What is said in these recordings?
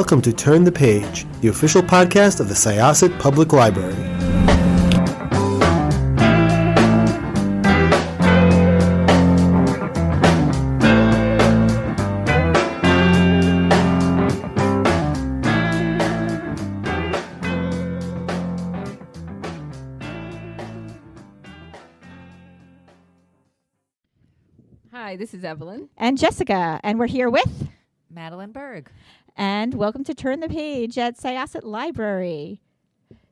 Welcome to Turn the Page, the official podcast of the Syosset Public Library. Hi, this is Evelyn. And Jessica, and we're here with Madeline Berg. And welcome to Turn the Page at Syosset Library.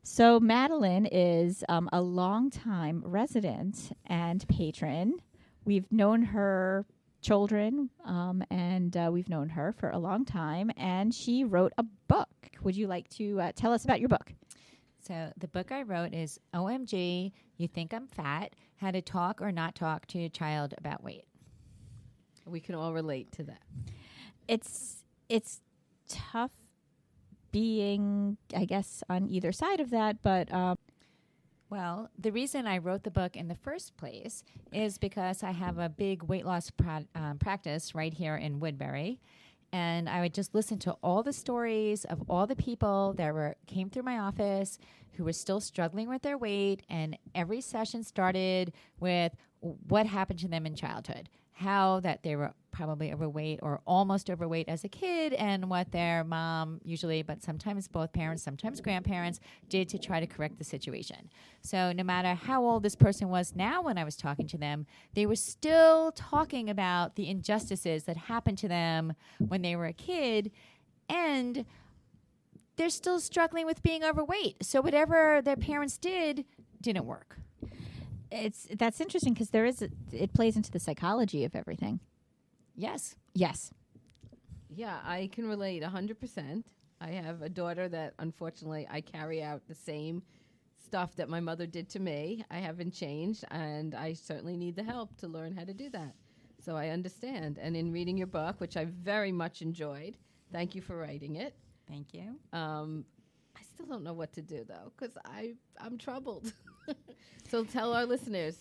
So Madeline is a longtime resident and patron. We've known her children, and we've known her for a long time, and she wrote a book. Would you like to tell us about your book? So the book I wrote is OMG, You Think I'm Fat, How to Talk or Not Talk to Your Child About Weight. We can all relate to that. It's tough being, I guess, on either side of that, but Well, the reason I wrote the book in the first place is because I have a big weight loss practice right here in Woodbury. And I would just listen to all the stories of all the people that came through my office who were still struggling with their weight. And every session started with what happened to them in childhood, how that they were probably overweight or almost overweight as a kid, and what their mom usually, but sometimes both parents, sometimes grandparents, did to try to correct the situation. So no matter how old this person was now when I was talking to them, they were still talking about the injustices that happened to them when they were a kid, and they're still struggling with being overweight. So whatever their parents did didn't work. that's interesting because it plays into the psychology of everything. Yes. Yes. Yeah, I can relate 100%. I have a daughter that, unfortunately, I carry out the same stuff that my mother did to me. I haven't changed, and I certainly need the help to learn how to do that. So I understand. And in reading your book, which I very much enjoyed, thank you for writing it. Thank you. I still don't know what to do, though, because I'm troubled. So tell our listeners,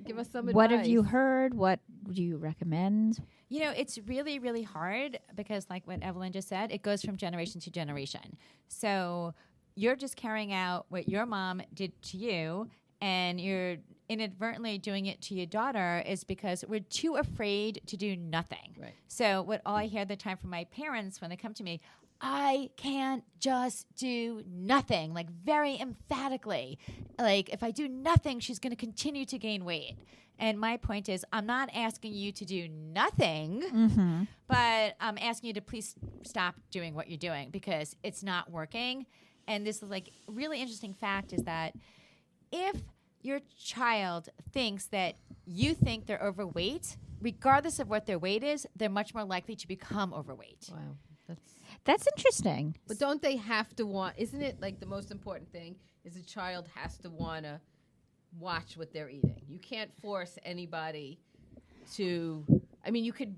give us some advice. What have you heard? What do you recommend? You know, it's really, really hard because, like what Evelyn just said, it goes from generation to generation. So you're just carrying out what your mom did to you, and you're inadvertently doing it to your daughter is because we're too afraid to do nothing. Right. So what all I hear at the time from my parents when they come to me, I can't just do nothing, like very emphatically. Like if I do nothing, she's going to continue to gain weight. And my point is, I'm not asking you to do nothing, but I'm asking you to please stop doing what you're doing because it's not working. And this is like really interesting fact is that if your child thinks that you think they're overweight, regardless of what their weight is, they're much more likely to become overweight. Wow. That's interesting. But don't they have to want, isn't it like the most important thing is a child has to want to watch what they're eating. You can't force anybody to, I mean, you could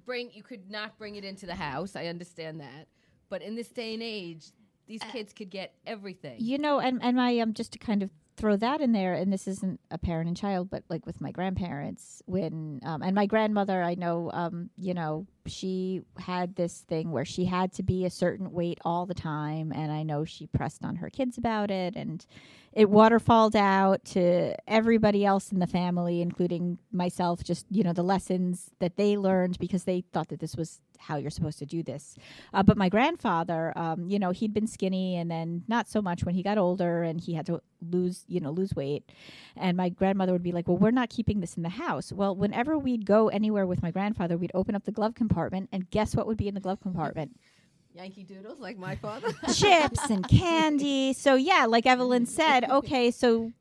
not bring it into the house. I understand that. But in this day and age, these kids could get everything. You know, and my just to kind of throw that in there, and this isn't a parent and child, but like with my grandparents, when and my grandmother, I know, you know, she had this thing where she had to be a certain weight all the time, and I know she pressed on her kids about it, and it waterfalled out to everybody else in the family, including myself, just, you know, the lessons that they learned because they thought that this was how you're supposed to do this. But my grandfather, you know, he'd been skinny and then not so much when he got older and he had to lose weight. And my grandmother would be like, well, we're not keeping this in the house. Well, whenever we'd go anywhere with my grandfather, we'd open up the glove compartment and guess what would be in the glove compartment? Yankee Doodles like my father. Chips and candy. So yeah, like Evelyn said, okay, so,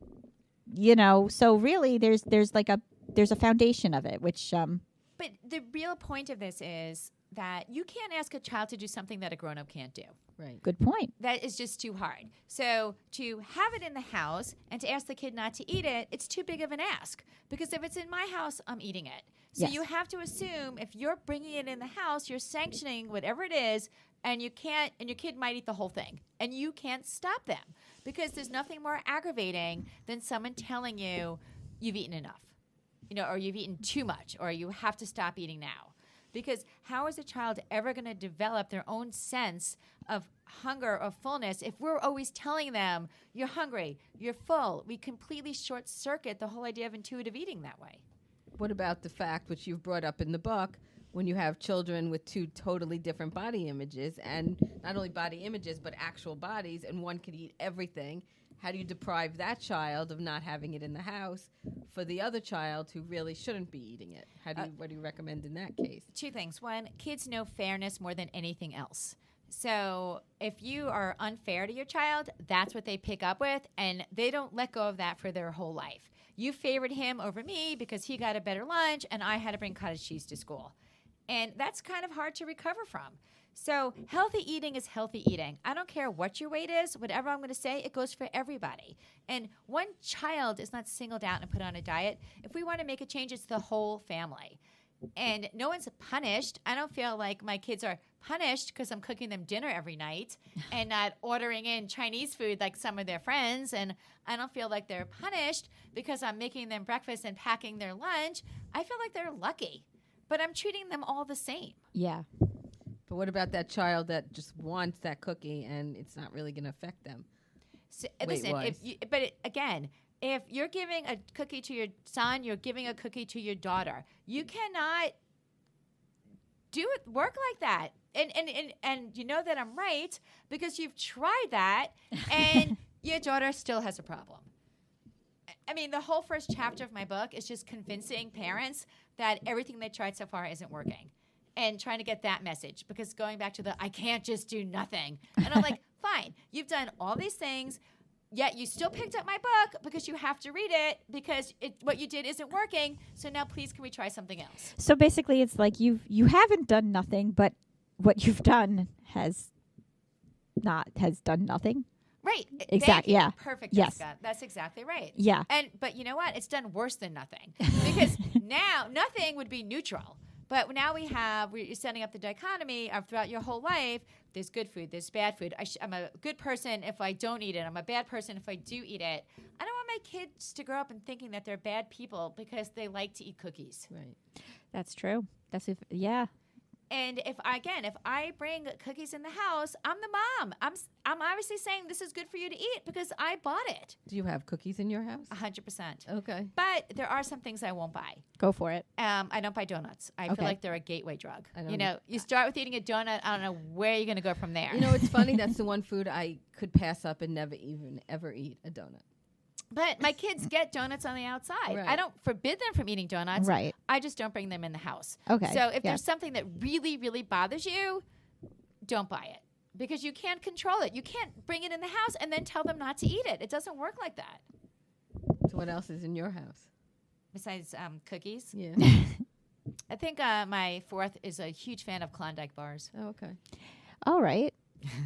you know, so really there's a foundation of it, which But the real point of this is that you can't ask a child to do something that a grown-up can't do. Right. good point. That is just too hard. So to have it in the house and to ask the kid not to eat it, it's too big of an ask. Because if it's in my house, I'm eating it. So Yes. you have to assume if you're bringing it in the house, you're sanctioning whatever it is, and you can't, and your kid might eat the whole thing. And you can't stop them. Because there's nothing more aggravating than someone telling you you've eaten enough. You know, or you've eaten too much, or you have to stop eating now. Because how is a child ever going to develop their own sense of hunger or fullness if we're always telling them, you're hungry, you're full? We completely short circuit the whole idea of intuitive eating that way. What about the fact, which you've brought up in the book, when you have children with two totally different body images, and not only body images, but actual bodies, and one could eat everything? How do you deprive that child of not having it in the house for the other child who really shouldn't be eating it? What do you recommend in that case? Two things. One, kids know fairness more than anything else. So if you are unfair to your child, that's what they pick up with, and they don't let go of that for their whole life. You favored him over me because he got a better lunch, and I had to bring cottage cheese to school. And that's kind of hard to recover from. So healthy eating is healthy eating. I don't care what your weight is, whatever I'm going to say, it goes for everybody. And one child is not singled out and put on a diet. If we want to make a change, it's the whole family. And no one's punished. I don't feel like my kids are punished because I'm cooking them dinner every night and not ordering in Chinese food like some of their friends. And I don't feel like they're punished because I'm making them breakfast and packing their lunch. I feel like they're lucky. But I'm treating them all the same. Yeah. But what about that child that just wants that cookie and it's not really going to affect them? So, listen, if you're giving a cookie to your son, you're giving a cookie to your daughter. You cannot work like that. And you know that I'm right because you've tried that and your daughter still has a problem. I mean, the whole first chapter of my book is just convincing parents that everything they tried so far isn't working and trying to get that message, because going back to I can't just do nothing. And I'm like, fine, you've done all these things, yet you still picked up my book because you have to read it because what you did isn't working. So now please can we try something else? So basically it's like you haven't done nothing, but what you've done has done nothing. Right. Exactly. Yeah. Perfect, Yes. Jessica. That's exactly right. Yeah. But you know what? It's done worse than nothing because now nothing would be neutral. But now we're setting up the dichotomy of throughout your whole life. There's good food. There's bad food. I'm a good person if I don't eat it. I'm a bad person if I do eat it. I don't want my kids to grow up and thinking that they're bad people because they like to eat cookies. Right. That's true. Yeah. And if I bring cookies in the house, I'm the mom. I'm obviously saying this is good for you to eat because I bought it. Do you have cookies in your house? 100%. Okay. But there are some things I won't buy. Go for it. I don't buy donuts. I Okay. feel like they're a gateway drug. I don't You start with eating a donut. I don't know where you're going to go from there. You know, it's funny. That's the one food I could pass up and never even ever eat a donut. But my kids get donuts on the outside. Right. I don't forbid them from eating donuts. Right. I just don't bring them in the house. Okay. So if Yeah. there's something that really, really bothers you, don't buy it. Because you can't control it. You can't bring it in the house and then tell them not to eat it. It doesn't work like that. So what else is in your house? Besides cookies. Yeah. I think my fourth is a huge fan of Klondike bars. Oh, okay. All right.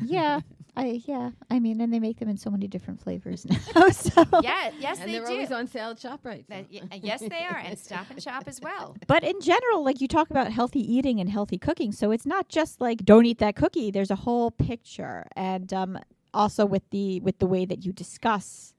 Yeah. I mean, and they make them in so many different flavors now. So. Yeah, yes, And they they're do. always on sale at ShopRite. So. Yes, they are. And Stop and Shop as well. But in general, like you talk about healthy eating and healthy cooking, so it's not just like don't eat that cookie. There's a whole picture, and also with the way that you discuss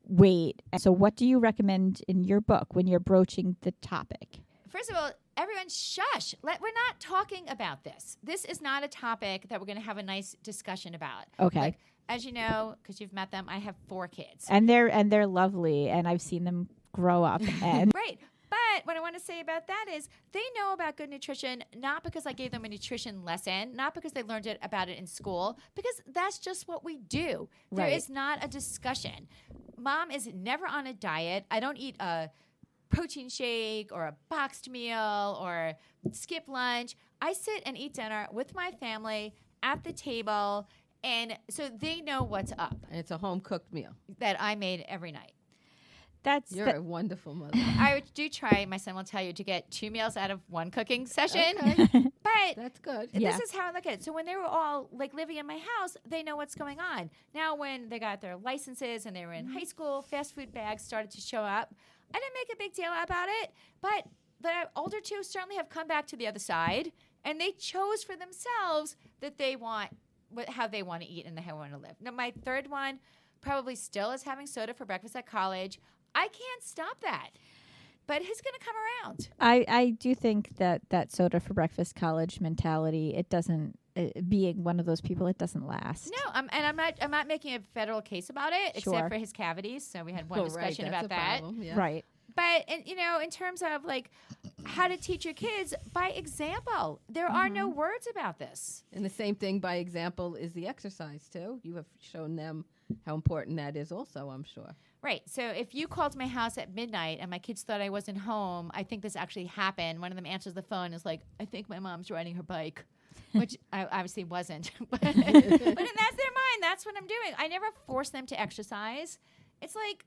weight. So, what do you recommend in your book when you're broaching the topic? First of all, everyone shush. We're not talking about this. This is not a topic that we're going to have a nice discussion about. Okay. Like, as you know, because you've met them, I have 4 kids. And they're lovely, and I've seen them grow up. And Right. But what I want to say about that is they know about good nutrition, not because I gave them a nutrition lesson, not because they learned about it in school, because that's just what we do. There Right. is not a discussion. Mom is never on a diet. I don't eat a protein shake or a boxed meal or skip lunch. I sit and eat dinner with my family at the table, and so they know what's up And it's a home-cooked meal. that I made every night. You're a wonderful mother. I do try, my son will tell you, to get 2 meals out of 1 cooking session. Okay. But That's good. Yeah. this is how I look at it. So when they were all like living in my house, they know what's going on. Now when they got their licenses and they were in high school, fast food bags started to show up. I didn't make a big deal about it, but the older 2 certainly have come back to the other side, and they chose for themselves that they want how they want to eat and how they want to live. Now my 3rd one probably still is having soda for breakfast at college. I can't stop that. but he's going to come around. I do think that soda for breakfast college mentality, it doesn't, being one of those people, it doesn't last. No, I'm not making a federal case about it, Sure. except for his cavities. So we had one discussion that's about a that. problem, yeah. Right. But in terms of like how to teach your kids by example, there are no words about this. And the same thing by example is the exercise too. You have shown them how important that is also, I'm sure. Right. So if you called my house at midnight and my kids thought I wasn't home, I think this actually happened. One of them answers the phone and is like, I think my mom's riding her bike, which I obviously wasn't. But that's their mind. That's what I'm doing. I never force them to exercise. It's like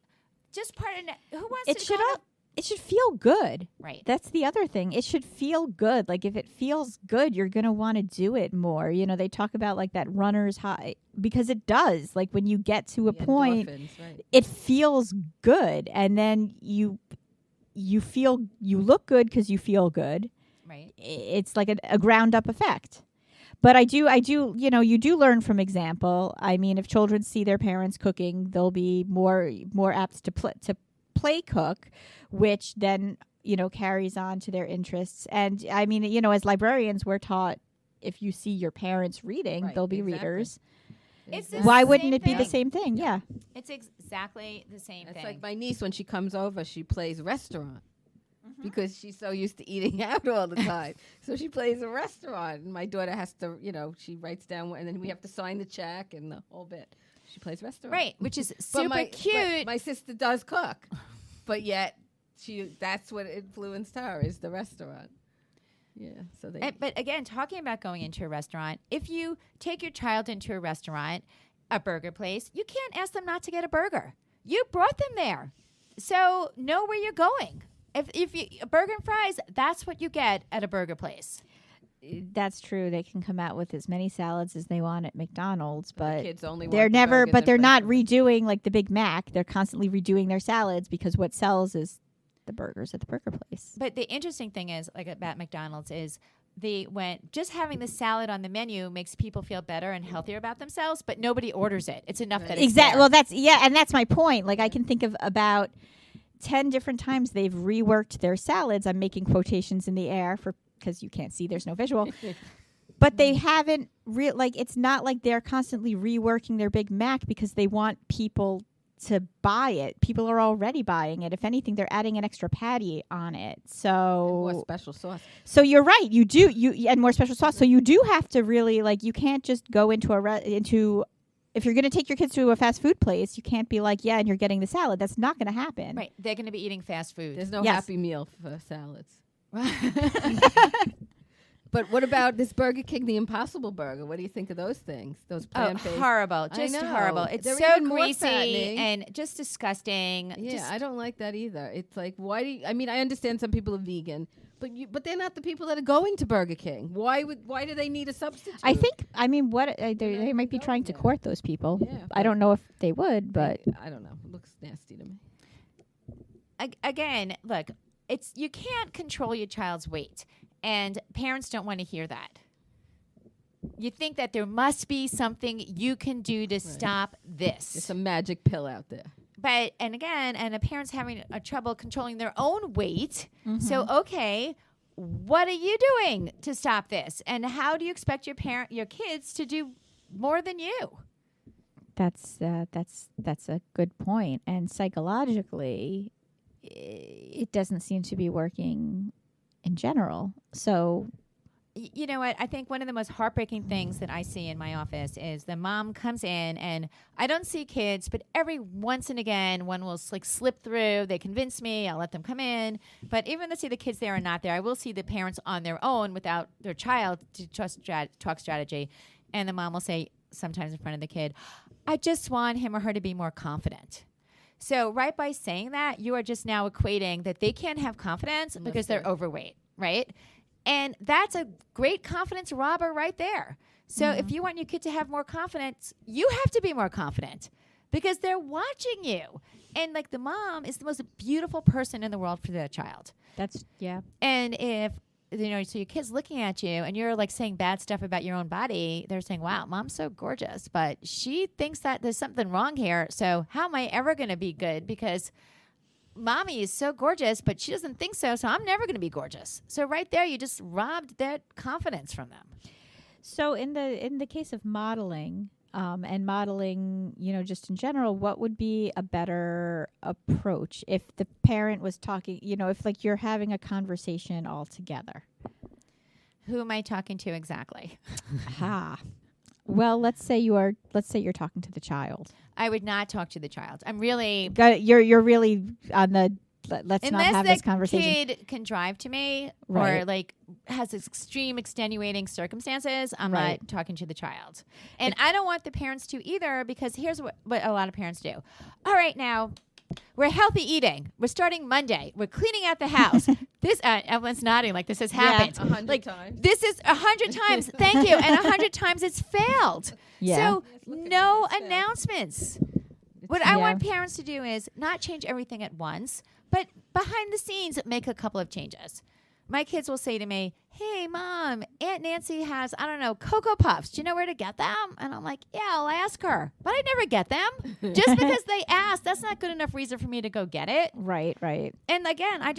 just part of who wants It to should go to- it should feel good. Right. That's the other thing. It should feel good. Like if it feels good, you're going to want to do it more. You know, they talk about like that runner's high because it does. Like when you get to a The point, endorphins, right. it feels good, and then you look good because you feel good. Right. It's like a ground up effect. But I do, you do learn from example. I mean, if children see their parents cooking, they'll be more apt to play cook, which then, carries on to their interests. And I mean, as librarians, we're taught if you see your parents reading, Right, they'll be exactly. readers. It's the Why wouldn't same it be the thing. same thing? Yeah. It's exactly the same It's thing. like my niece, when she comes over, she plays restaurant because she's so used to eating out all the time. So she plays a restaurant, and my daughter has to, she writes down, and then we have to sign the check and the whole bit. She plays restaurant. Right, which is But super cute. My sister does cook, but yet that's what influenced her is the restaurant. Yeah. So But again, talking about going into a restaurant, if you take your child into a restaurant, a burger place, you can't ask them not to get a burger. You brought them there. So know where you're going. If you a burger and fries, that's what you get at a burger place. That's true. They can come out with as many salads as they want at McDonald's, but kids only they're want the never. burgers But and they're not french fries. redoing like the Big Mac. They're constantly redoing their salads because what sells is the burgers at the burger place. But the interesting thing is, like about McDonald's, is just having the salad on the menu makes people feel better and healthier about themselves, but nobody orders it. It's enough that it's Exactly. there. Well, and that's my point. Like I can think of about 10 different times they've reworked their salads. I'm making quotations in the air because you can't see. There's no visual. But they haven't it's not like they're constantly reworking their Big Mac because they want people to buy it. People are already buying it. If anything, they're adding an extra patty on it. So More special sauce. So you're right. You do and more special sauce. So you do have to really you can't just go into if you're going to take your kids to a fast food place, you can't be like, yeah, and you're getting the salad. That's not going to happen. Right. They're going to be eating fast food. There's no Yes. Happy Meal for salads. But what about this Burger King, the Impossible Burger? What do you think of those things? Those plant-based? Horrible. I Just know. horrible. It's They're so even more greasy fattening. and just disgusting. Yeah, Just- I don't like that either. It's like, why do you, I mean, I understand some people are vegan, but they're not the people that are going to Burger King. Why do they need a substitute? I think, they might be trying to court those people. Yeah, I don't know if they would, but I don't know. It looks nasty to me. Again, look, you can't control your child's weight, and parents don't want to hear that. You think that there must be something you can do to stop this. There's a magic pill out there. But and a parent's having a trouble controlling their own weight. So okay, what are you doing to stop this? And how do you expect your kids to do more than you? that's a good point. And psychologically, it doesn't seem to be working in general. So You know what? I think one of the most heartbreaking things that I see in my office is the mom comes in, and I don't see kids, but every once and again, one will slip through. They convince me. I'll let them come in. But even to see the kids there or not there, I will see the parents on their own without their child to talk strategy. And the mom will say sometimes in front of the kid, I just want him or her to be more confident. So right by saying that, you are just now equating that they can't have confidence because they're overweight, right? And that's a great confidence robber right there. So if you want your kid to have more confidence, you have to be more confident because they're watching you. And the mom is the most beautiful person in the world for their child. that's, yeah. And if, so your kid's looking at you and you're saying bad stuff about your own body, they're saying, wow, mom's so gorgeous, but she thinks that there's something wrong here. So how am I ever going to be good? Because mommy is so gorgeous, but she doesn't think so, so I'm never going to be gorgeous. So right there, you just robbed that confidence from them. So in the case of modeling, and modeling, just in general, what would be a better approach if the parent was talking, if like you're having a conversation all together? Who am I talking to exactly? Well, let's say you're talking to the child. I would not talk to the child. I'm really... You're really on the... Let's not have this conversation. Unless the kid can drive to me Right. or like has extreme extenuating circumstances, I'm Right. not talking to the child. And I don't want the parents to either, because here's what a lot of parents do. All right, now we're healthy eating. We're starting Monday. We're cleaning out the house. This Evelyn's nodding like this has happened. 100 times. This is 100 times. Thank you. And 100 times it's failed. Yeah. So Look at no me, it's failed. announcements. What I want parents to do is not change everything at once, but behind the scenes, make a couple of changes. My kids will say to me, hey, Mom, Aunt Nancy has, I don't know, Cocoa Puffs. Do you know where to get them? And I'm like, yeah, I'll ask her. But I never get them. Just because they ask, that's not good enough reason for me to go get it. Right. And again, I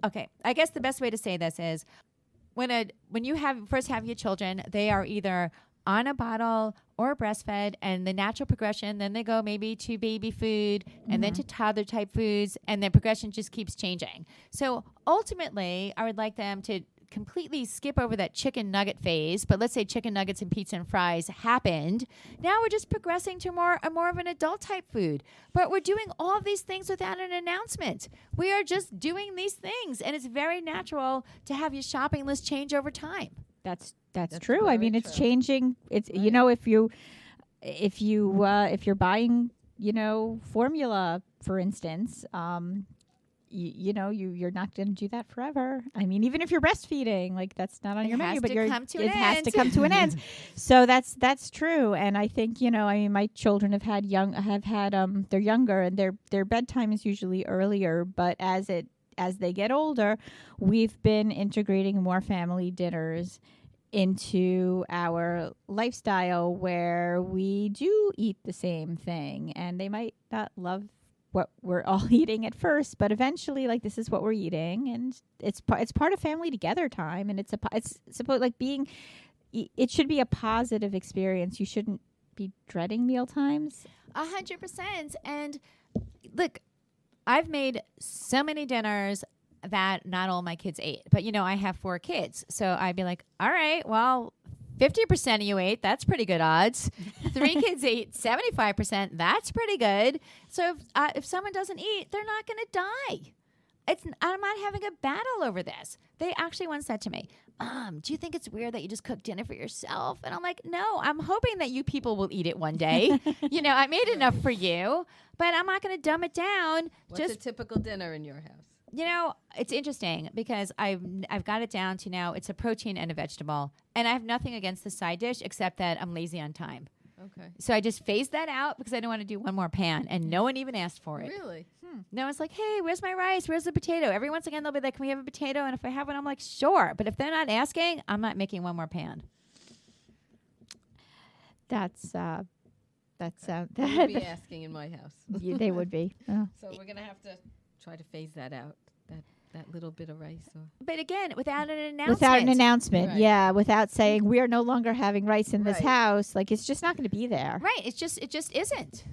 okay, I guess the best way to say this is when you first have your children, they are either on a bottle or breastfed, and the natural progression, then they go maybe to baby food and then to toddler type foods, and the progression just keeps changing. So ultimately, I would like them to completely skip over that chicken nugget phase, but let's say chicken nuggets and pizza and fries happened. Now we're just progressing to more of an adult type food. But we're doing all of these things without an announcement. We are just doing these things, and it's very natural to have your shopping list change over time. That's That's true. I mean, very it's true. changing. It's if you're buying, formula, for instance, you're not going to do that forever. I mean, even if you're breastfeeding, like that's not on your menu, but it has to come to an end. So that's true. And I think, my children have had they're younger, and their bedtime is usually earlier, but as they get older, we've been integrating more family dinners into our lifestyle where we do eat the same thing, and they might not love what we're all eating at first, but eventually, like, this is what we're eating, and it's part of family together time, and it's supposed like being. It should be a positive experience. You shouldn't be dreading meal times. 100%. And look, I've made so many dinners that not all my kids ate. But, I have 4 kids. So I'd be like, all right, well, 50% of you ate. That's pretty good odds. 3 kids ate 75%. That's pretty good. So if someone doesn't eat, they're not going to die. I'm not having a battle over this. They actually once said to me, do you think it's weird that you just cook dinner for yourself? And I'm like, no, I'm hoping that you people will eat it one day. I made enough for you, but I'm not going to dumb it down. What's a typical dinner in your house? It's interesting because I've got it down to now it's a protein and a vegetable, and I have nothing against the side dish except that I'm lazy on time. Okay. So I just phased that out because I don't want to do one more pan, and no one even asked for it. Really? No one's like, hey, where's my rice? Where's the potato? Every once again, they'll be like, can we have a potato? And if I have one, I'm like, sure. But if they're not asking, I'm not making one more pan. That's They would be asking in my house. they would be. Oh. So we're going to have to try to phase that out, that little bit of rice. But again, without an announcement. Without an announcement, Right. yeah. Without saying we are no longer having rice in this Right. house, like it's just not going to be there. Right. It just isn't.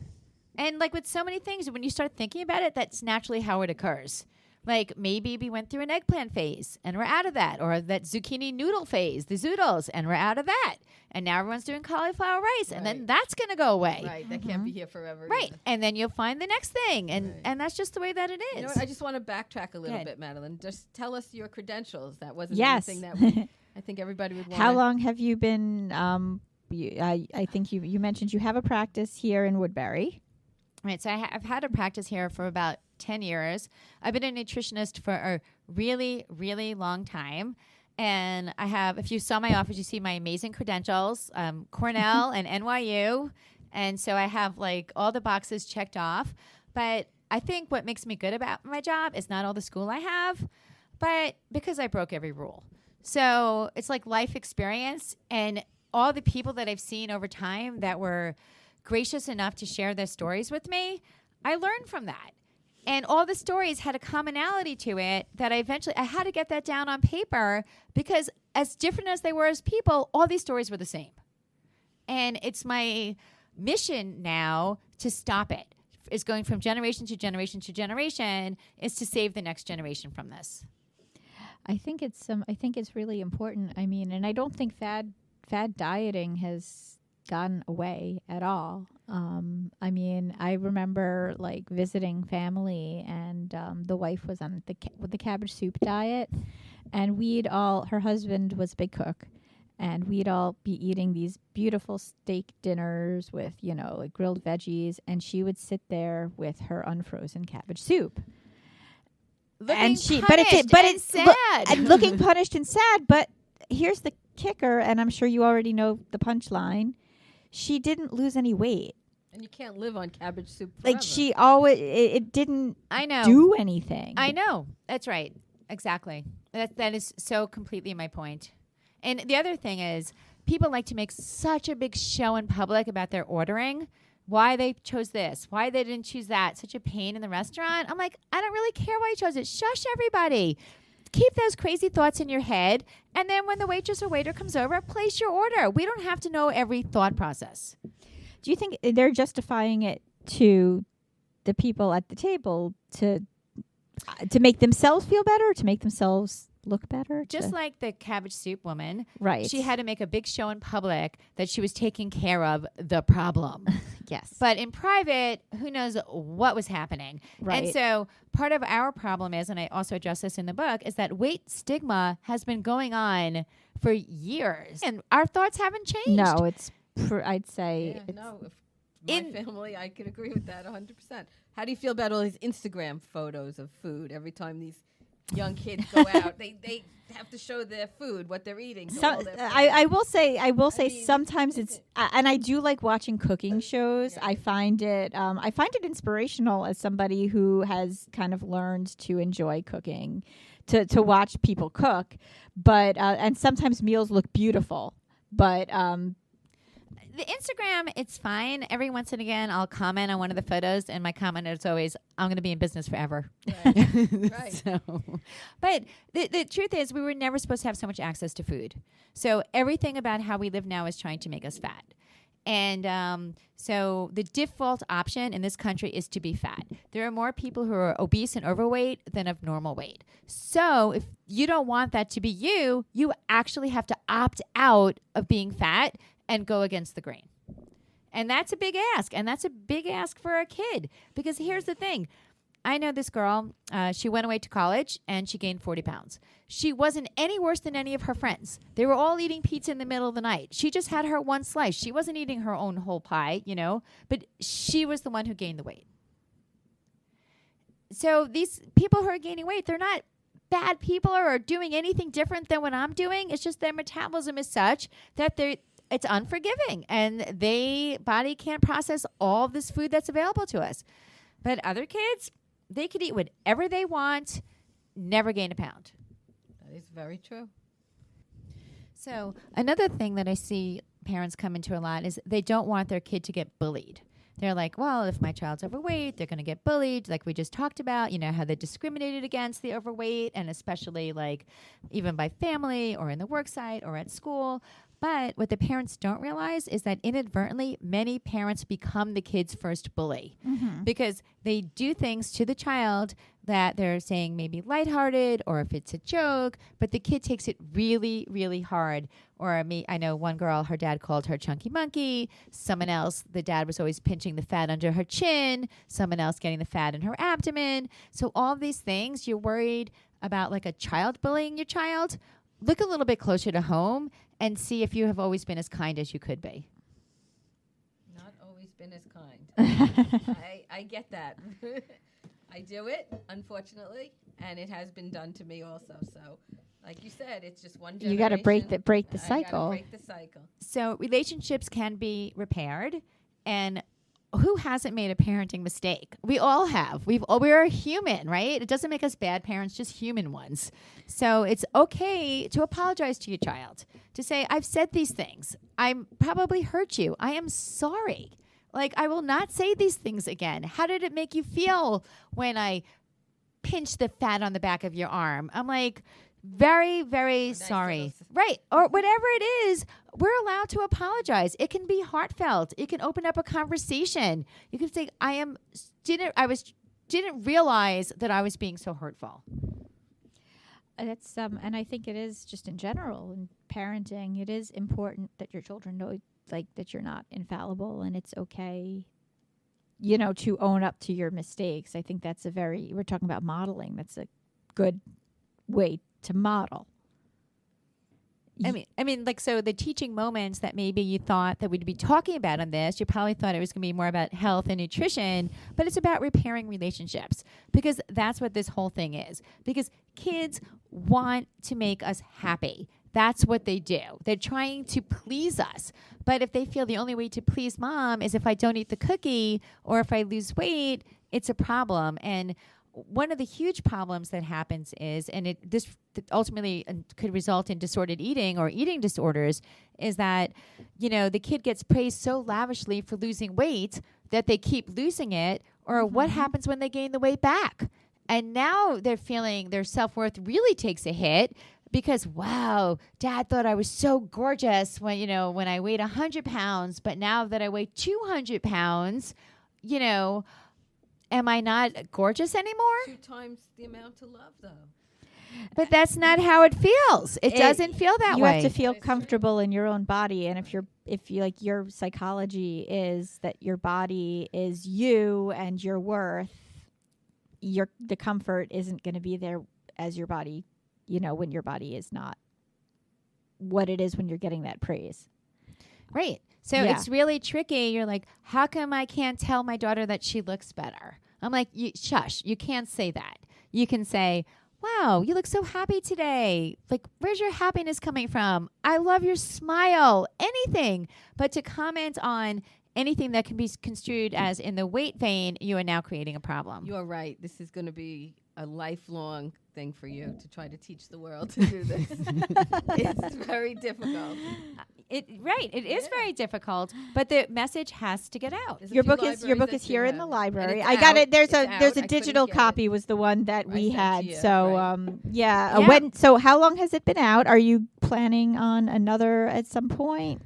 And like with so many things, when you start thinking about it, that's naturally how it occurs. Like maybe we went through an eggplant phase and we're out of that, or that zucchini noodle phase, the zoodles, and we're out of that. And now everyone's doing cauliflower rice, and then Right. that's going to go away. Right. That can't be here forever. Right. either. And then you'll find the next thing. And Right. and that's just the way that it is. You know what? I just want to backtrack a little Good. bit, Madeline. Just tell us your credentials. That wasn't Yes. anything that I think everybody would want. How long have you been? I think you mentioned you have a practice here in Woodbury. Right. So I've had a practice here for about 10 years. I've been a nutritionist for a really, really long time. And I have, if you saw my office, you see my amazing credentials, Cornell and NYU. And so I have like all the boxes checked off. But I think what makes me good about my job is not all the school I have, but because I broke every rule. So it's like life experience, and all the people that I've seen over time that were gracious enough to share their stories with me, I learned from that. And all the stories had a commonality to it that I had to get that down on paper, because as different as they were as people, all these stories were the same. And it's my mission now to stop it. Is going from generation to generation to generation, is to save the next generation from this. I think it's really important. I mean, and I don't think fad dieting has gone away at all. I mean, I remember like visiting family, and the wife was on the cabbage soup diet, and her husband was a big cook, and we'd all be eating these beautiful steak dinners with, like grilled veggies, and she would sit there with her unfrozen cabbage soup. Looking Looking punished and sad. But here's the kicker, and I'm sure you already know the punchline. She didn't lose any weight. And you can't live on cabbage soup forever. Like she always, it didn't do anything. I know. That's right. Exactly. That is so completely my point. And the other thing is, people like to make such a big show in public about their ordering. Why they chose this, why they didn't choose that, such a pain in the restaurant. I'm like, I don't really care why you chose it. Shush everybody. Keep those crazy thoughts in your head, and then when the waitress or waiter comes over, place your order. We don't have to know every thought process. Do you think they're justifying it to the people at the table to make themselves feel better, to make themselves look better? Just like the cabbage soup woman. Right. She had to make a big show in public that she was taking care of the problem. Yes. But in private, who knows what was happening. Right. And so part of our problem is, and I also address this in the book, is that weight stigma has been going on for years. And our thoughts haven't changed. No, I'd say. Yeah, no, if my family, I could agree with that 100%. How do you feel about all these Instagram photos of food? Every time these young kids go out, they have to show their food, what they're eating. I will say sometimes it's and I do like watching cooking shows. Yeah. I find it inspirational as somebody who has kind of learned to enjoy cooking, to watch people cook. But and sometimes meals look beautiful, but the Instagram, it's fine. Every once and again, I'll comment on one of the photos, and my comment is always, I'm going to be in business forever. Right. Right. But the truth is, we were never supposed to have so much access to food. So everything about how we live now is trying to make us fat. And so the default option in this country is to be fat. There are more people who are obese and overweight than of normal weight. So if you don't want that to be you, you actually have to opt out of being fat and go against the grain. And that's a big ask. And that's a big ask for a kid. Because here's the thing. I know this girl, she went away to college and she gained 40 pounds. She wasn't any worse than any of her friends. They were all eating pizza in the middle of the night. She just had her one slice. She wasn't eating her own whole pie, but she was the one who gained the weight. So these people who are gaining weight, they're not bad people or are doing anything different than what I'm doing. It's just their metabolism is such that it's unforgiving and body can't process all this food that's available to us. But other kids, they could eat whatever they want, never gain a pound. That is very true. So another thing that I see parents come into a lot is they don't want their kid to get bullied. They're like, well, if my child's overweight, they're going to get bullied, like we just talked about, how they're discriminated against the overweight, and especially like even by family or in the work site or at school. But what the parents don't realize is that inadvertently, many parents become the kid's first bully because they do things to the child that they're saying maybe lighthearted or if it's a joke, but the kid takes it really, really hard. Or I know one girl, her dad called her chunky monkey. Someone else, the dad was always pinching the fat under her chin. Someone else getting the fat in her abdomen. So all these things, you're worried about like a child bullying your child. Look a little bit closer to home and see if you have always been as kind as you could be. Not always been as kind. I get that. I do it, unfortunately, and it has been done to me also. So, like you said, it's just one generation. You got to break the cycle. Break the cycle. So relationships can be repaired, and who hasn't made a parenting mistake? We all have. We're human, right? It doesn't make us bad parents, just human ones. So it's okay to apologize to your child, to say, I've said these things. I probably hurt you. I am sorry. Like, I will not say these things again. How did it make you feel when I pinched the fat on the back of your arm? I'm like, very, very nice sorry. little Right. Or whatever it is, we're allowed to apologize. It can be heartfelt. It can open up a conversation. You can say, didn't realize that I was being so hurtful. That's and I think it is just in general in parenting. It is important that your children know, like, that you're not infallible, and it's okay, to own up to your mistakes. I think we're talking about modeling. That's a good way to model. I mean, like, so the teaching moments that maybe you thought that we'd be talking about on this, you probably thought it was going to be more about health and nutrition, but it's about repairing relationships, because that's what this whole thing is. Because kids want to make us happy. That's what they do. They're trying to please us. But if they feel the only way to please mom is if I don't eat the cookie or if I lose weight, it's a problem. And one of the huge problems that happens is, and this ultimately could result in disordered eating or eating disorders, is that, the kid gets praised so lavishly for losing weight that they keep losing it, or what happens when they gain the weight back? And now they're feeling their self-worth really takes a hit because, wow, Dad thought I was so gorgeous when I weighed 100 pounds, but now that I weigh 200 pounds, am I not gorgeous anymore? 2 times the amount to love, though. But that's not how it feels. It doesn't feel that you way. have to feel comfortable in your own body, and if you like, your psychology is that your body is you and your worth, the comfort isn't going to be there as your body, when your body is not what it is when you're getting that praise. Right. So it's really tricky. You're like, how come I can't tell my daughter that she looks better? I'm like, shush, you can't say that. You can say, wow, you look so happy today. Like, where's your happiness coming from? I love your smile, anything. But to comment on anything that can be construed as in the weight vein, you are now creating a problem. You're right. This is going to be a lifelong thing for you to try to teach the world to do this. It's very difficult. It is very difficult, but the message has to get out. Your book is here in the library. I got it. There's a digital copy was the one that we had. So so how long has it been out? Are you planning on another at some point?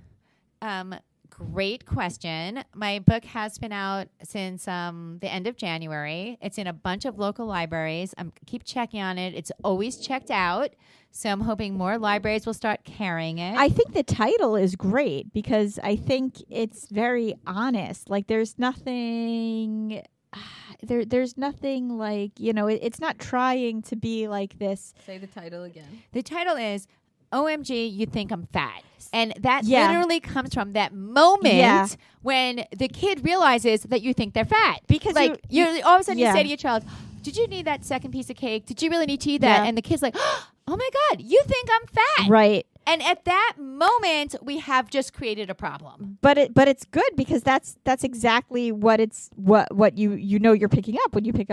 Great question. My book has been out since the end of January. It's in a bunch of local libraries. I keep checking on it. It's always checked out. So I'm hoping more libraries will start carrying it. I think the title is great because I think it's very honest. Like, there's nothing... There's nothing like, it's not trying to be like this. Say the title again. The title is OMG, You Think I'm Fat. And that literally comes from that moment when the kid realizes that you think they're fat. Because you all of a sudden you say to your child, did you need that second piece of cake? Did you really need to eat that? And the kid's like, oh my God, you think I'm fat. Right. And at that moment, we have just created a problem. But it's good because that's exactly what you're picking up when you pick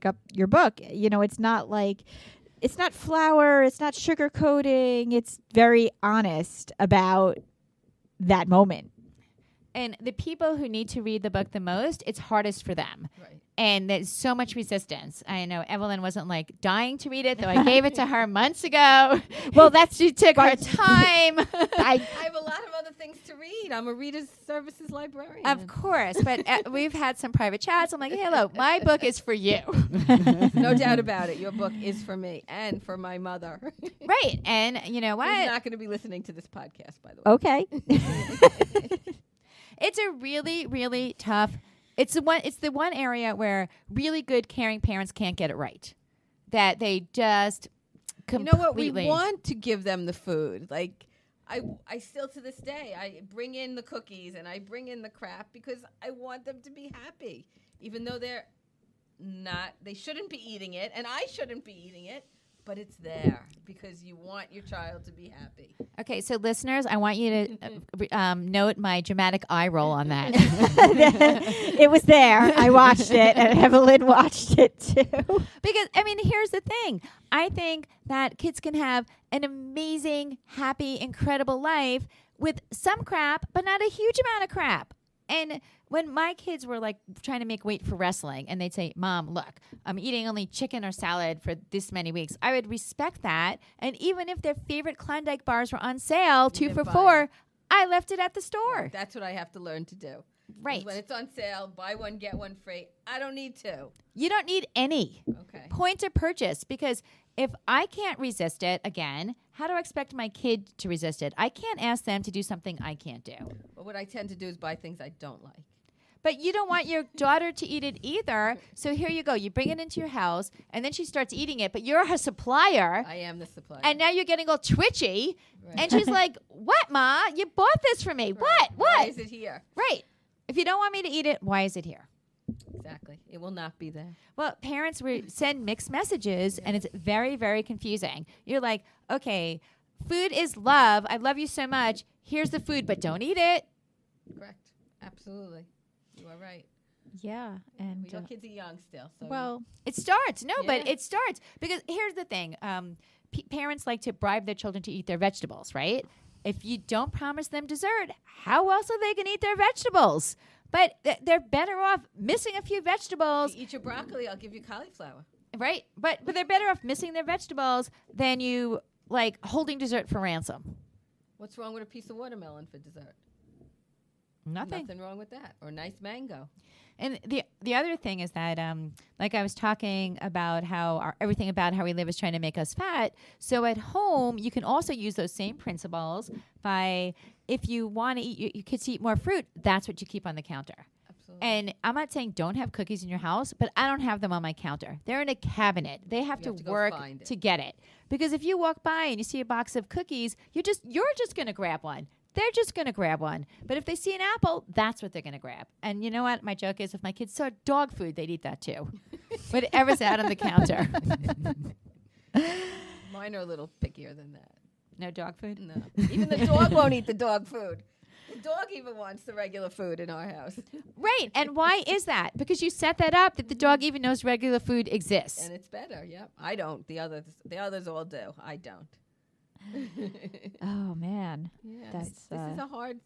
up your book. It's not like, it's not flour, it's not sugarcoating. It's very honest about that moment. And the people who need to read the book the most, it's hardest for them. Right. And there's so much resistance. I know Evelyn wasn't like dying to read it, though I gave it to her months ago. Well, she took her time. I have a lot of other things to read. I'm a reader's services librarian. Of course, but we've had some private chats. I'm like, hey, hello, my book is for you. No doubt about it. Your book is for me and for my mother. Right. And you know what? She's not going to be listening to this podcast, by the way. Okay. It's a really, really tough. It's the one area where really good, caring parents can't get it right. That they just completely. You know what? We want to give them the food. Like, I still to this day, I bring in the cookies and I bring in the crap because I want them to be happy, even though they're not. They shouldn't be eating it, and I shouldn't be eating it. But it's there because you want your child to be happy. Okay, so listeners, I want you to note my dramatic eye roll on that. It was there. I watched it, and Evelyn watched it too. Because, here's the thing. I think that kids can have an amazing, happy, incredible life with some crap, but not a huge amount of crap. And when my kids were like trying to make weight for wrestling and they'd say, Mom, look, I'm eating only chicken or salad for this many weeks, I would respect that. And even if their favorite Klondike bars were on sale, 2 for $4, I left it at the store. That's what I have to learn to do. Right. When it's on sale, buy one, get one free. I don't need to. You don't need any. Okay. Point of purchase, because if I can't resist it, again, how do I expect my kid to resist it? I can't ask them to do something I can't do. But what I tend to do is buy things I don't like. But you don't want your daughter to eat it either. So here you go. You bring it into your house, and then she starts eating it, but you're her supplier. I am the supplier. And now you're getting all twitchy. Right. And she's like, what, Ma? You bought this for me. Right. What? Why is it here? Right. If you don't want me to eat it, why is it here? Exactly. It will not be there. Well, parents send mixed messages, and it's very, very confusing. You're like, okay, food is love. I love you so much. Here's the food, but don't eat it. Correct. Absolutely. You are right. Yeah. And Your kids are young still. So well, It starts. No, but Yeah. it starts. Because here's the thing. Parents like to bribe their children to eat their vegetables, right? If you don't promise them dessert, how else are they going to eat their vegetables? But they're better off missing a few vegetables, if you eat your broccoli, I'll give you cauliflower. right? But they're better off missing their vegetables than you like holding dessert for ransom. What's wrong with a piece of watermelon for dessert? Nothing. Nothing wrong with that. Or a nice mango. And the other thing is that, like I was talking about how everything about how we live is trying to make us fat. So at home, you can also use those same principles by if you want to eat your kids to eat more fruit, that's what you keep on the counter. Absolutely. And I'm not saying don't have cookies in your house, but I don't have them on my counter. They're in a cabinet. They have You to have to go work find it. to get it. Because if you walk by and you see a box of cookies, you're just going to grab one. They're just going to grab one. But if they see an apple, that's what they're going to grab. And you know what? My joke is if my kids saw dog food, they'd eat that too. Whatever's out on the counter. Mine are a little pickier than that. No dog food? No. Even the dog won't eat the dog food. The dog even wants the regular food in our house. Right. And why is that? Because you set that up that the dog even knows regular food exists. And it's better, yep. I don't. The others all do. I don't. oh man, Yeah, That's,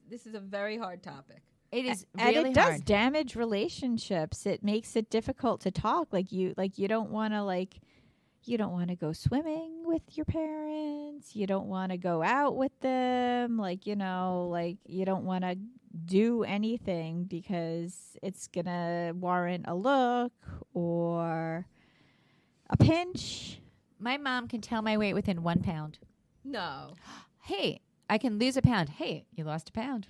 this is a very hard topic. It is and really it does hard. damage relationships. It makes it difficult to talk. You don't want to go swimming with your parents. You don't want to go out with them. You don't want to do anything because it's gonna warrant a look or a pinch. My mom can tell my weight within 1 pound. No. Hey, I can lose a pound. Hey, you lost a pound.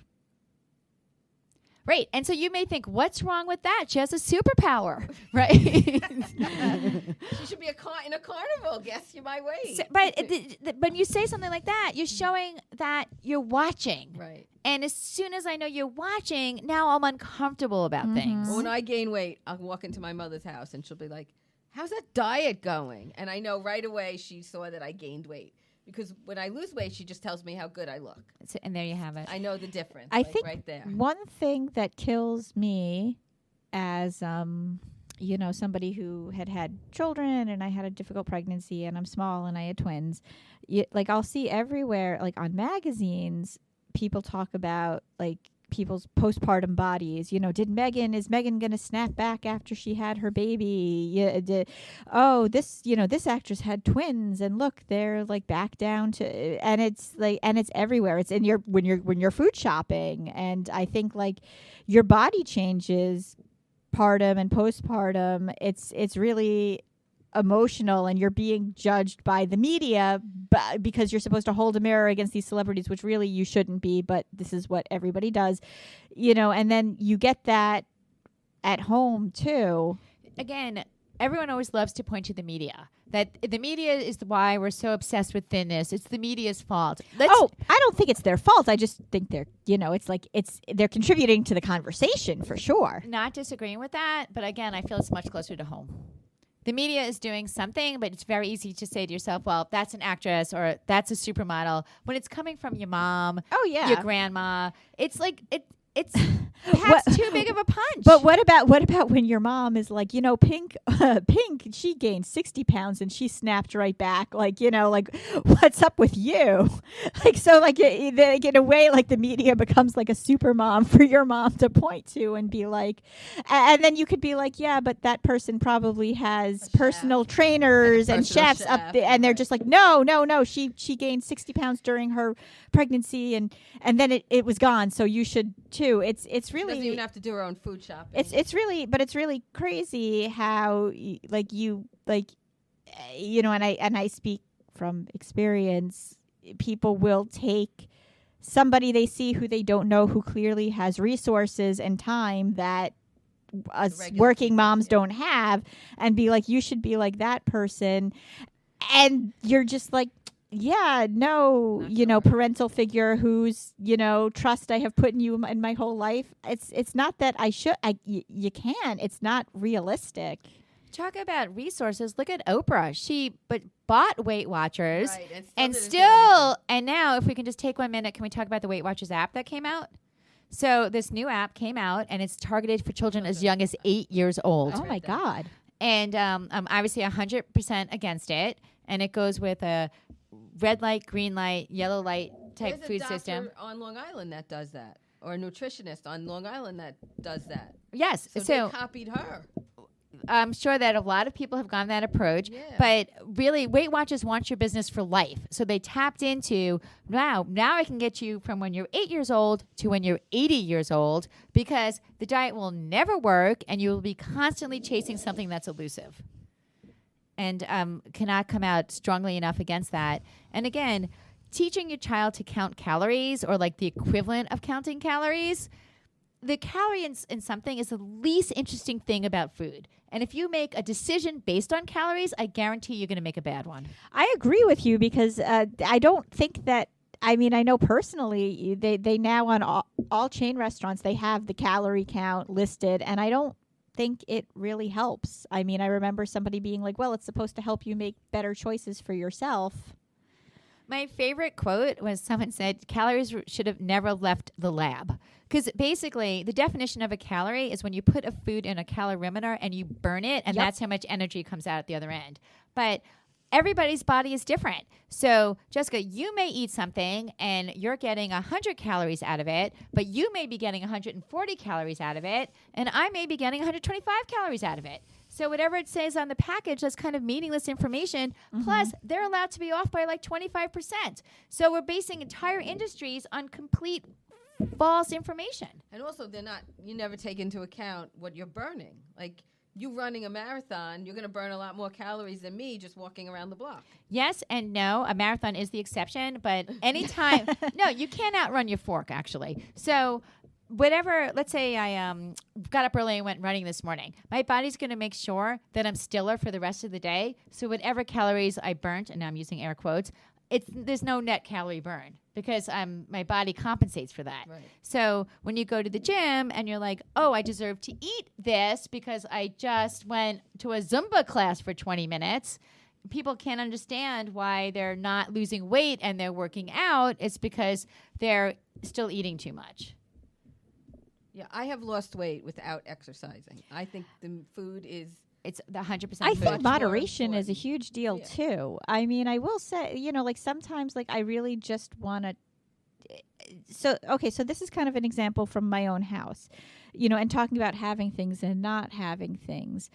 Right. And so you may think, what's wrong with that? She has a superpower, right? She should be in a carnival. Guess you my weight. So, but when you say something like that, you're showing that you're watching. Right. And as soon as I know you're watching, now I'm uncomfortable about things. Well, when I gain weight, I'll walk into my mother's house and she'll be like, how's that diet going? And I know right away she saw that I gained weight. Because when I lose weight, she just tells me how good I look. And there you have it. I know the difference. I think right there. one thing that kills me as somebody who had children and I had a difficult pregnancy and I'm small and I had twins, I'll see everywhere, on magazines, people talk about people's postpartum bodies. Is Megan going to snap back after she had her baby? This actress had twins and look, they're back down to, and it's everywhere. It's in when you're food shopping. And I think your body changes partum and postpartum. It's really emotional and you're being judged by the media because you're supposed to hold a mirror against these celebrities, which really you shouldn't be, but this is what everybody does, and then you get that at home too. Again, everyone always loves to point to the media. That the media is why we're so obsessed with thinness. It's the media's fault. I don't think it's their fault. I just think they're, they're contributing to the conversation for sure. Not disagreeing with that, but again, I feel it's much closer to home. The media is doing something, but it's very easy to say to yourself, well, that's an actress or that's a supermodel. When it's coming from your mom, Oh, yeah. your grandma, it's it's perhaps too big of a punch. But what about when your mom is like, Pink, she gained 60 pounds and she snapped right back. Like, like, what's up with you? Like, so like, in a way, like the media becomes like a super mom for your mom to point to and be like, and then you could be like, yeah, but that person probably has personal trainers and chefs up there. And they're just like, no, she gained 60 pounds during her pregnancy and then it was gone. So you should too. It's really, she doesn't even have to do her own food shopping. It's really crazy how and I speak from experience. People will take somebody they see who they don't know, who clearly has resources and time that us working moms don't have, and be like, you should be like that person. And you're just like, yeah, no, parental figure whose, trust I have put in you in my whole life. It's not that you can. It's not realistic. Talk about resources. Look at Oprah. She bought Weight Watchers, right, and now if we can just take 1 minute, can we talk about the Weight Watchers app that came out? So this new app came out, and it's targeted for children as young as 8 years old. Oh my God. And I'm obviously 100% against it. And it goes with a red light, green light, yellow light type food system. There's a doctor on Long Island that does that, or a nutritionist on Long Island that does that. Yes. So they copied her. I'm sure that a lot of people have gone that approach, but really Weight Watchers wants your business for life. So they tapped into, now I can get you from when you're 8 years old to when you're 80 years old, because the diet will never work and you will be constantly chasing something that's elusive. And cannot come out strongly enough against that. And again, teaching your child to count calories, or like the equivalent of counting calories, the calorie in something is the least interesting thing about food. And if you make a decision based on calories, I guarantee you're going to make a bad one. I agree with you, because I don't think that, I know personally, they now on all chain restaurants, they have the calorie count listed, and I don't think it really helps. I remember somebody being like, well, it's supposed to help you make better choices for yourself. My favorite quote was someone said, calories should have never left the lab. Because basically, the definition of a calorie is when you put a food in a calorimeter and you burn it, and that's how much energy comes out at the other end. But everybody's body is different. So, Jessica, you may eat something and you're getting 100 calories out of it, but you may be getting 140 calories out of it, and I may be getting 125 calories out of it. So whatever it says on the package, that's kind of meaningless information. Mm-hmm. Plus, they're allowed to be off by like 25%. So we're basing entire industries on complete false information. And also, you never take into account what you're burning. Like, you running a marathon, you're going to burn a lot more calories than me just walking around the block. Yes and no. A marathon is the exception, but anytime, no, you can't outrun your fork, actually. So whatever, let's say I got up early and went running this morning. My body's going to make sure that I'm stiller for the rest of the day. So whatever calories I burnt, and now I'm using air quotes, there's no net calorie burn, because my body compensates for that. Right. So when you go to the gym and you're like, oh, I deserve to eat this because I just went to a Zumba class for 20 minutes, people can't understand why they're not losing weight and they're working out. It's because they're still eating too much. Yeah, I have lost weight without exercising. I think the food is... It's the 100%. I think moderation is a huge deal too. I will say, sometimes I really just want to. So this is kind of an example from my own house, and talking about having things and not having things.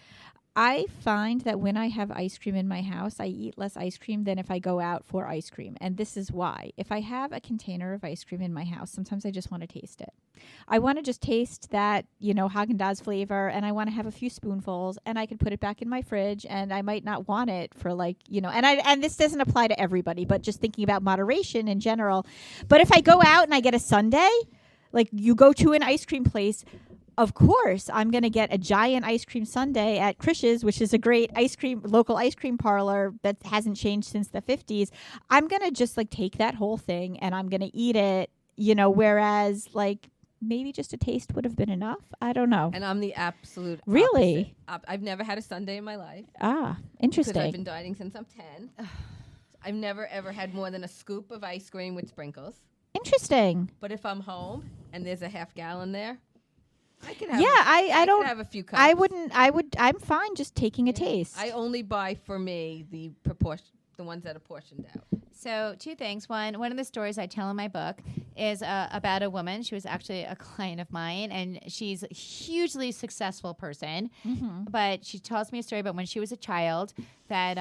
I find that when I have ice cream in my house, I eat less ice cream than if I go out for ice cream. And this is why. If I have a container of ice cream in my house, sometimes I just want to taste it. I want to just taste that, Haagen-Dazs flavor, and I want to have a few spoonfuls, and I can put it back in my fridge, and I might not want it for and this doesn't apply to everybody, but just thinking about moderation in general. But if I go out and I get a sundae, like you go to an ice cream place, of course, I'm going to get a giant ice cream sundae at Krish's, which is a great local ice cream parlor that hasn't changed since the 50s. I'm going to just take that whole thing and I'm going to eat it, whereas maybe just a taste would have been enough. I don't know. And I'm the absolute Really? opposite. I've never had a sundae in my life. Ah, interesting. Because I've been dieting since I'm 10. I've never, ever had more than a scoop of ice cream with sprinkles. Interesting. But if I'm home, and there's a half gallon there, I can have. Yeah, I don't can have a few cups. I'm fine just taking a taste. I only buy for me the ones that are portioned out. So 2 things. One of the stories I tell in my book is about a woman. She was actually a client of mine, and she's a hugely successful person. But she tells me a story about when she was a child that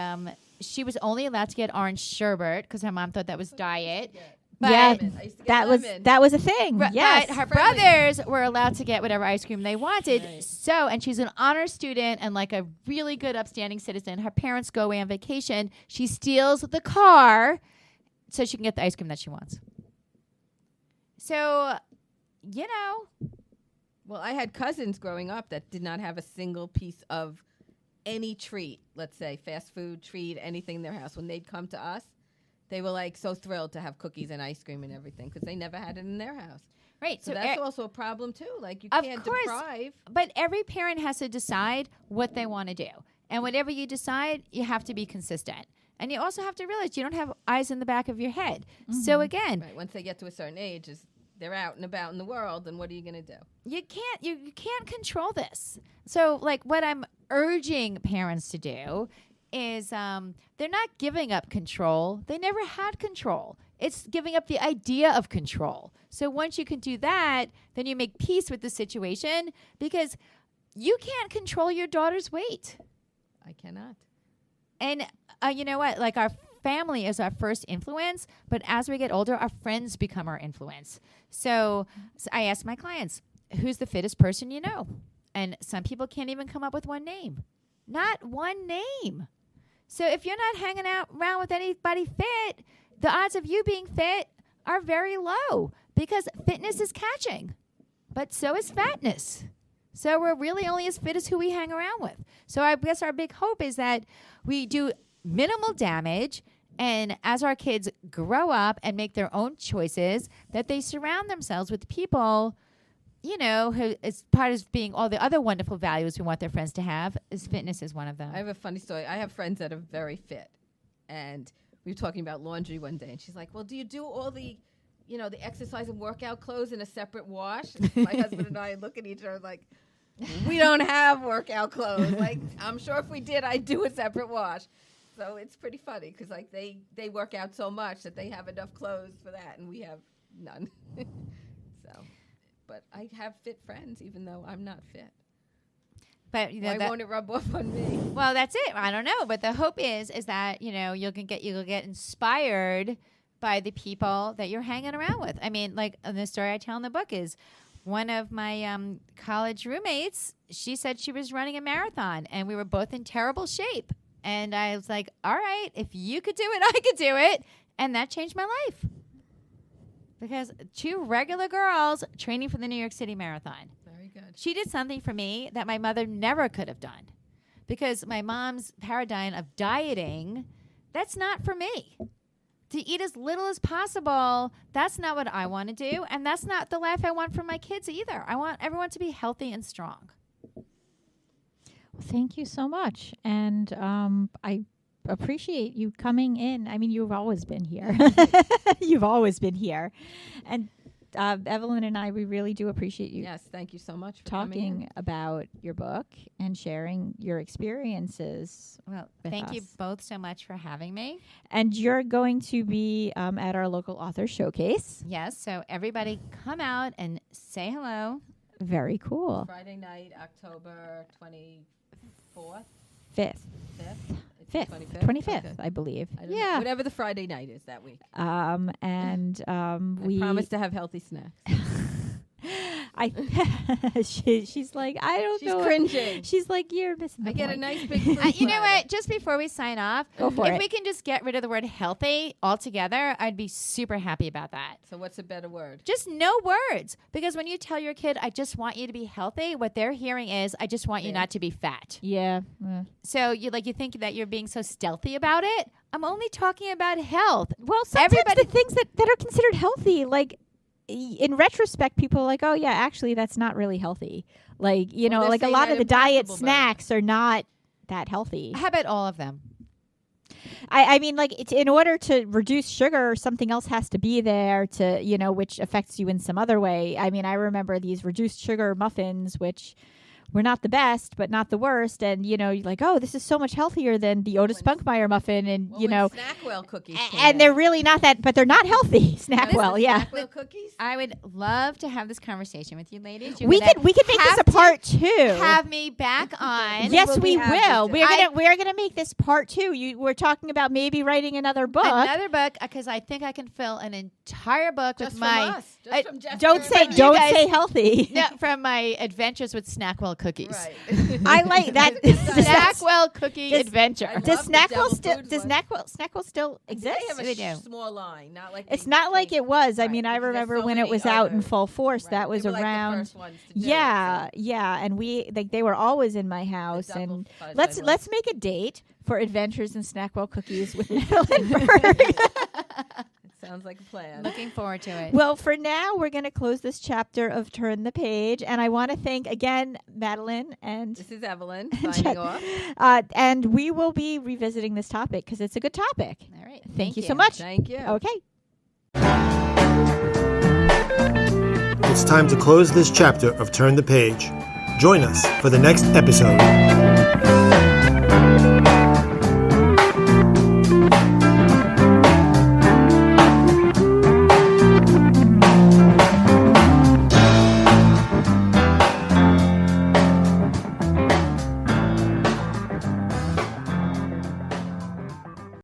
she was only allowed to get orange sherbet because her mom thought that was diet. But yeah, I used to get lemon. that was a thing. Yes. But her brothers were allowed to get whatever ice cream they wanted. Right. So, and she's an honor student and like a really good upstanding citizen. Her parents go away on vacation. She steals the car so she can get the ice cream that she wants. So, you know. Well, I had cousins growing up that did not have a single piece of any treat, let's say fast food treat, anything in their house. When they'd come to us, they were like so thrilled to have cookies and ice cream and everything because they never had it in their house. Right. So that's also a problem too. Like you Of can't course. deprive. But every parent has to decide what they want to do. And whatever you decide, you have to be consistent. And you also have to realize you don't have eyes in the back of your head. So again, Right. Once they get to a certain age, they're out and about in the world, and what are you going to do? you can't control this. So like what I'm urging parents to do is they're not giving up control. They never had control. It's giving up the idea of control. So once you can do that, then you make peace with the situation because you can't control your daughter's weight. I cannot. And you know what? Like our family is our first influence, but as we get older, our friends become our influence. So I ask my clients, who's the fittest person you know? And some people can't even come up with one name. Not one name. So if you're not hanging out around with anybody fit, the odds of you being fit are very low because fitness is catching, but so is fatness. So we're really only as fit as who we hang around with. So I guess our big hope is that we do minimal damage, and as our kids grow up and make their own choices, that they surround themselves with people, you know, who is part of being all the other wonderful values we want their friends to have, is fitness is one of them. I have a funny story. I have friends that are very fit, and we were talking about laundry one day, and she's like, well, do you do all the, you know, the exercise and workout clothes in a separate wash? And my husband and I look at each other like, we don't have workout clothes. Like, I'm sure if we did, I'd do a separate wash. So it's pretty funny because, like, they work out so much that they have enough clothes for that, and we have none. But I have fit friends, even though I'm not fit. But you know, why won't it rub off on me? Well, that's it. I don't know, but the hope is that you know you'll get inspired by the people that you're hanging around with. I mean, like the story I tell in the book is one of my college roommates. She said she was running a marathon, and we were both in terrible shape. And I was like, "All right, if you could do it, I could do it," and that changed my life. Because 2 regular girls training for the New York City Marathon. Very good. She did something for me that my mother never could have done. Because my mom's paradigm of dieting, that's not for me. To eat as little as possible, that's not what I want to do. And that's not the life I want for my kids either. I want everyone to be healthy and strong. Well, thank you so much. And I appreciate you coming in. I mean, you've always been here. You've always been here. And Evelyn and I, we really do appreciate you. Yes, thank you so much for talking about your book and sharing your experiences. Well, with thank you us. both so much for having me. And you're going to be at our local author showcase. Yes, so everybody come out and say hello. Very cool. Friday night, October 24th? 5th. 5th? 25th, Okay. I believe. I don't know. Yeah. Whatever the Friday night is that week. We I promise to have healthy snacks. she's like, I don't know. She's cringing. She's like, you're missing the I get a point. nice big fruit You know platter. what? Just before we sign off, Go for if it. we can just get rid of the word healthy altogether, I'd be super happy about that. So what's a better word? Just no words. Because when you tell your kid, I just want you to be healthy, what they're hearing is, I just want you Yeah. not to be fat. Yeah. So you think that you're being so stealthy about it. I'm only talking about health. Well, sometimes Everybody- the things that are considered healthy, like in retrospect, people are like, oh yeah, actually that's not really healthy. Like, you Well, know, they're like a saying lot that of the diet Impossible Burger. snacks are not that healthy. How about all of them? I mean, like, it's in order to reduce sugar, something else has to be there to, which affects you in some other way. I mean, I remember these reduced sugar muffins, which were not the best, but not the worst. And, you're like, oh, this is so much healthier than the Otis Spunkmeyer muffin. And, Snackwell cookies. and they're really not that, but they're not healthy. Snackwell, yeah. Snackwell cookies? I would love to have this conversation with you ladies. We could make this a part 2. Have me back on. Yes, we will. to. We're gonna make this part 2. We're talking about maybe writing another book. Another book, because I think I can fill an entire book Just with from my. us. Just from Jessica Don't and say healthy. No, from my adventures with Snackwell cookies. Right. I like that. Snackwell cookie adventure. Does love the devil Snackwell still exist? They have a small line, not like It's they not like changed it was. I Right, mean, I because there's remember so when it many was out in other- full force. Right, That was they were like the around. first ones to do it, Yeah, so. yeah, and they were always in my house. double And fudge let's I love. let's make a date for Adventures in Snackwell Cookies with Madeline Berg. It sounds like a plan. Looking forward to it. Well, for now, we're going to close this chapter of Turn the Page, and I want to thank again Madeline and This is Evelyn Chuck. signing off. And we will be revisiting this topic because it's a good topic. All right. Thank you so much. Thank you. Okay. It's time to close this chapter of Turn the Page. Join us for the next episode.